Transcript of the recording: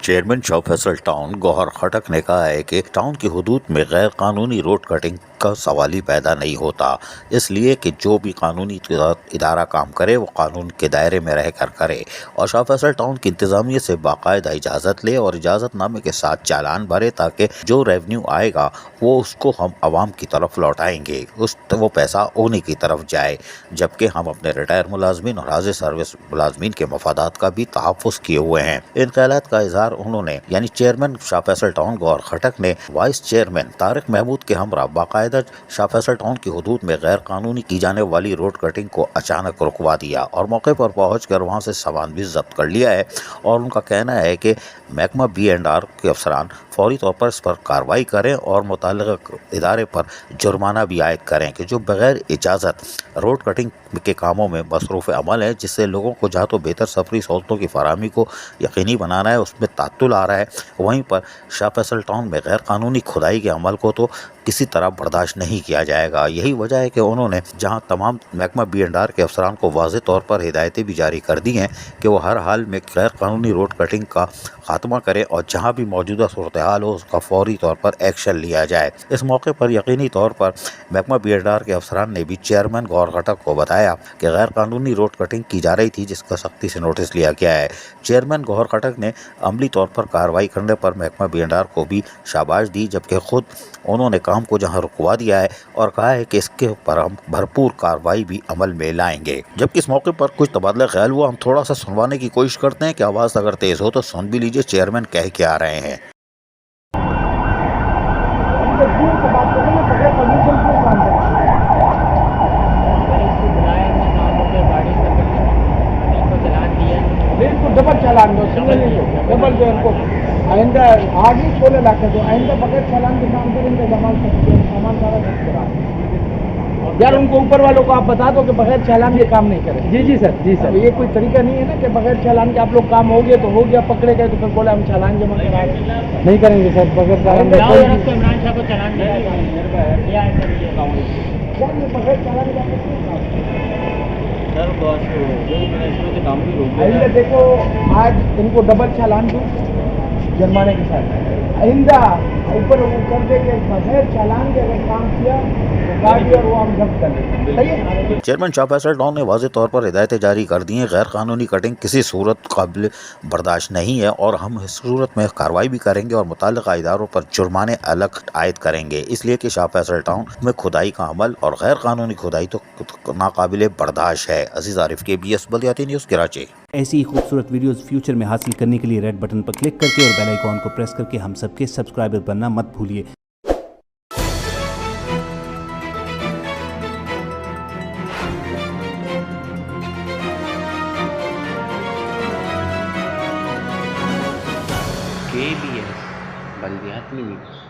Chairman Shah Faisal town Gauhar खटक ने कहा है कि टाउन की हुदूद में गैर कानूनी रोड कटिंग का सवाल ही पैदा नहीं होता, इसलिए कि जो भी कानूनी इदारा काम करे वो कानून के दायरे में रहकर करे और शाह फैसल टाउन की इंतजामिया से बाकायदा इजाज़त ले और इजाज़तनामे के साथ चालान भरे ताकि जो रेवेन्यू आएगा वो उसको हम आवाम की तरफ लौटाएंगे, वो पैसा उन्हीं की तरफ जाए, जबकि हम अपने रिटायर मुलाजमीन और हाजिर सर्विस मुलाजमीन के मफादात का भी तहफ़्फ़ुज़ किए हुए हैं। इन ख्यालात का इजहार उन्होंने यानी चेयरमैन शाह फैसल टाउन गौहर खटक ने वाइस चेयरमैन तारिक महमूद के हमरा बाकायदा शाह फैसल टाउन की हुदूद में गैर कानूनी की जाने वाली रोड कटिंग को अचानक रुकवा दिया और मौके पर पहुंचकर वहां से सामान भी जब्त कर लिया है और उनका कहना है कि महकमा B&R के अफसरान फौरी तौर पर इस पर कार्रवाई करें और मुताल्लिक़ इदारे पर जुर्माना भी आयद करें कि जो बगैर इजाज़त रोड कटिंग के कामों में मसरूफ़ अमल है, जिससे लोगों को जहाँ तो बेहतर सफरी सहूलतों की फराहमी को यकीनी बनाना है उसमें तात्तुल आ रहा है, वहीं पर शाह फैसल टाउन में गैर कानूनी खुदाई के अमल को तो किसी तरह बर्दाश्त नहीं किया जाएगा। यही वजह है कि उन्होंने जहां तमाम महकमा B&R के अफसरान को वाज़ेह तौर पर हिदायतें भी जारी कर दी हैं कि वो हर हाल में गैर कानूनी रोड कटिंग का खात्मा करें और जहां भी मौजूदा सूरत हाल हो उसका फौरी तौर पर एक्शन लिया जाए। इस मौके पर यकीनी तौर पर महकमा B&R के अफसरान ने भी चेयरमैन गौहर खटक को बताया कि गैर कानूनी रोड कटिंग की जा रही थी, जिसका सख्ती से नोटिस लिया गया है। चेयरमैन गौहर खटक ने अमली तौर पर कार्रवाई करने पर महकमा B&R को भी शाबाश दी, जबकि खुद उन्होंने काम को जहां रुकवा दिया है और कहा है कि इसके पर हम भरपूर कार्रवाई भी अमल में लाएंगे। जबकि इस मौके पर कुछ तबादला ख्याल हुआ, हम थोड़ा सा सुनवाने की कोशिश करते हैं कि आवाज़ अगर तेज़ हो तो सुन भी लीजिए चेयरमैन कह के आ रहे हैं। डबल चालान दो, सिंगल नहीं दो, डबल दो इनको। आइंदा आज ही 16 लाख दो, आइंदा बगैर चालान के काम करेंगे, सामान सारा जब्त करा। यार उनको ऊपर वालों को आप बता दो कि बगैर चालान के काम नहीं करें। जी सर, जी सर। ये कोई तरीका नहीं है ना कि बगैर चालान के आप लोग काम हो गया तो हो गया, पकड़े गए तो फिर बोले हम चालान जमा करा नहीं करेंगे सर बगैर चालान के। इमरान शाह को चालान बगैर चालान आइंदा देखो, आज इनको डबल चालान दूँ जुर्माने के साथ, आइंदा ऊपर वो कर दे के बगैर चालान के अगर काम किया तो गाड़ी और वो हम जब्त कर लेंगे। चेयरमैन शाह फैसल टाउन ने वाज़ेह तौर पर हिदायतें जारी कर दी हैं। गैर कानूनी कटिंग किसी सूरत काबिल बर्दाश्त नहीं है और हम इस सूरत में कार्रवाई भी करेंगे और मुताल्लिक़ा इदारों पर जुर्माने अलग आयद करेंगे, इसलिए कि शाह फैसल टाउन में खुदाई का अमल और गैर कानूनी खुदाई तो नाकाबिल बर्दाश्त है। अजीज आरिफ KBS बल्दियाती न्यूज़ कराची। ऐसी ही खूबसूरत वीडियोस फ्यूचर में हासिल करने के लिए रेड बटन पर क्लिक करके और बेल आइकॉन को प्रेस करके हम सबके सब्सक्राइबर बनना मत भूलिए। KBS बल्दियाती न्यूज़।